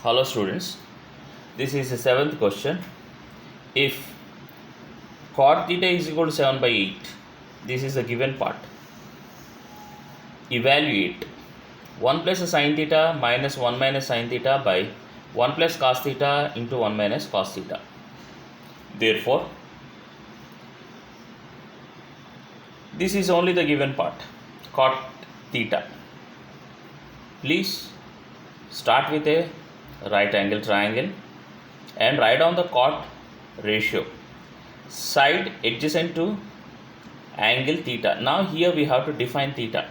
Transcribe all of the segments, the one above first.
Hello students, this is the seventh question. If cot theta is equal to 7 by 8, this is the given part. Evaluate 1 plus sin theta minus 1 minus sin theta by 1 plus cos theta into 1 minus cos theta. Therefore, this is only the given part, cot theta. Please start with a right angle triangle and write down the cot ratio, side adjacent to angle theta. Now here we have to define theta.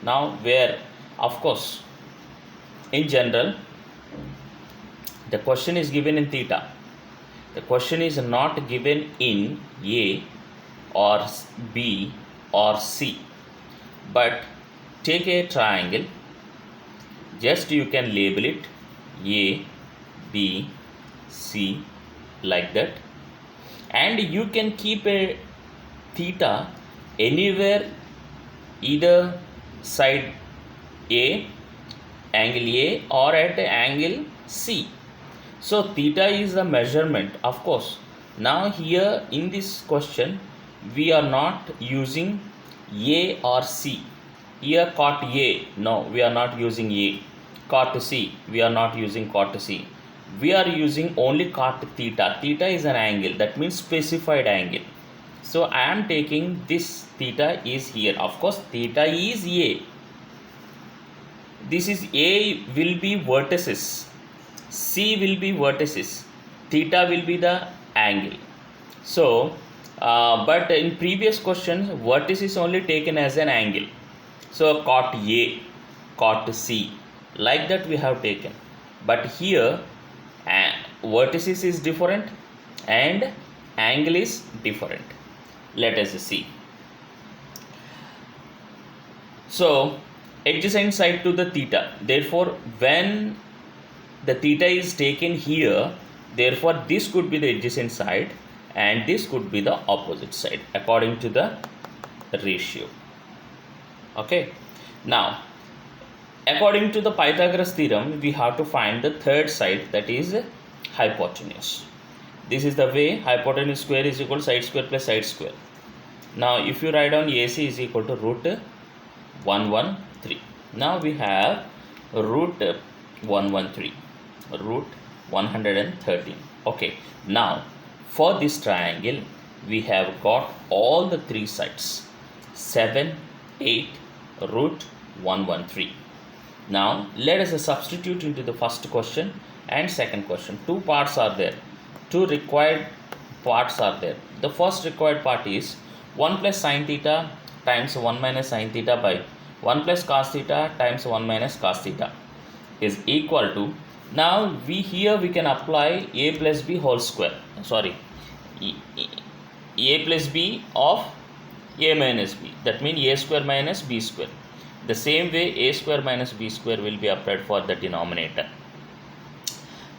Now where, of course, in general the question is given in theta. The question is not given in A or B or C. But take a triangle, just you can label it A, B, C like that, and you can keep a theta anywhere, either side A, angle A, or at angle C. So theta is the measurement, of course. Now here in this question we are not using A or C. Here cot A, no, we are not using A. Cot C, we are not using cot C. We are using only cot theta. Theta is an angle, that means specified angle. So I am taking this theta is here. Of course theta is A. This is A will be vertices, C will be vertices, theta will be the angle. So but in previous question vertex is only taken as an angle. So cot A, cot C, like that we have taken. But here vertices is different and angle is different. Let us see. So adjacent side to the theta. Therefore, when the theta is taken here, therefore this could be the adjacent side and this could be the opposite side according to the ratio. Okay. Now, according to the Pythagoras theorem, we have to find the third side, that is hypotenuse. This is the way hypotenuse square is equal to side square plus side square. Now, if you write down AC is equal to root 113. Now we have root 113, root 113. Okay. Now, for this triangle, we have got all the three sides, 7, 8, root 113. Now let us substitute into the first question and second question. Two parts are there, two required parts are there. The first required part is 1 plus sin theta times 1 minus sin theta by 1 plus cos theta times 1 minus cos theta is equal to, now we can apply a plus b whole square, sorry, a plus b of a minus b, that means a square minus b square. The same way a square minus b square will be applied for the denominator.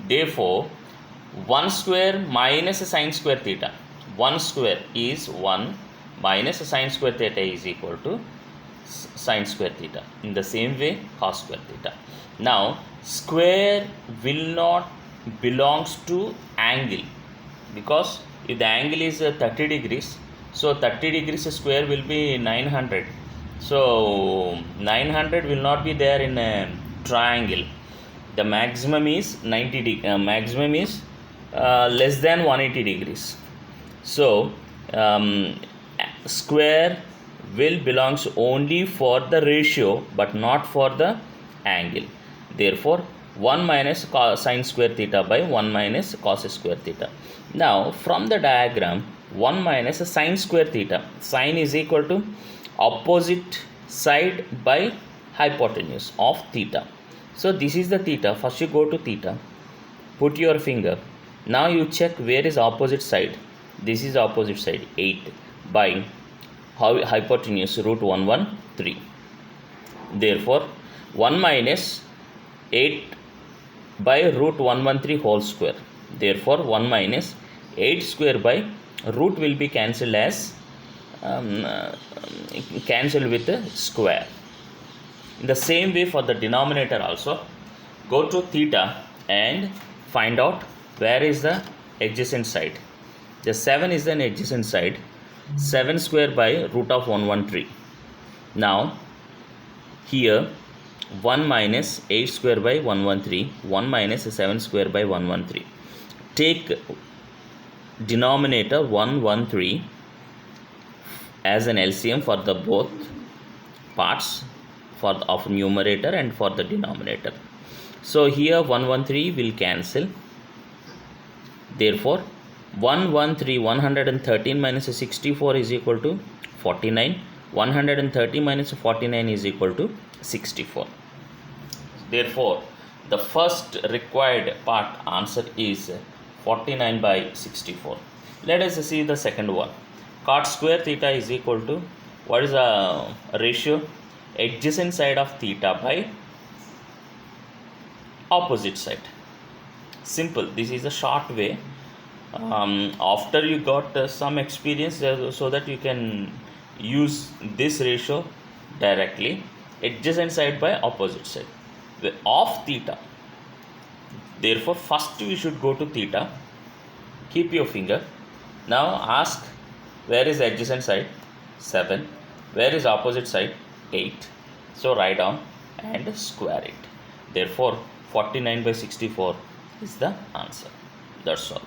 Therefore 1 square minus sin square theta, 1 square is 1 minus sin square theta is equal to sin square theta. In the same way cos square theta. Now square will not belongs to angle, because if the angle is 30 degrees, so 30 degrees square will be 900. So 900 will not be there in a triangle. The maximum is 90 maximum is less than 180 degrees. So square will belongs only for the ratio but not for the angle. Therefore 1 minus sin square theta by 1 minus cos square theta. Now from the diagram, 1 minus sin square theta, sin is equal to opposite side by hypotenuse of theta. So this is the theta. First you go to theta, put your finger. Now you check where is opposite side. This is opposite side, 8 by hypotenuse root 113. Therefore 1 minus 8 by root 113 whole square. Therefore 1 minus 8 square by root will be cancelled as cancelled with the square. In the same way for the denominator also, go to theta, and find out where is the adjacent side. The 7 is an adjacent side. 7 square by root of 113. Now here 1 minus 8 square by 113, 1 minus 7 square by 113. Take denominator 113 as an LCM for the both parts of numerator and for the denominator. So here 113 will cancel. Therefore 113 minus 64 is equal to 49. 130 minus 49 is equal to 64. Therefore the first required part answer is 49 by 64. Let us see the second one. Cot square theta is equal to, what is the ratio? Adjacent side of theta by opposite side. Simple. This is a short way. After you got some experience, so that you can use this ratio directly. Adjacent side by opposite side of theta. Therefore first we should go to theta. Keep your finger. Now ask, where is adjacent side? 7. Where is opposite side? 8. So write down and square it. Therefore 49 by 64 is the answer. That's all.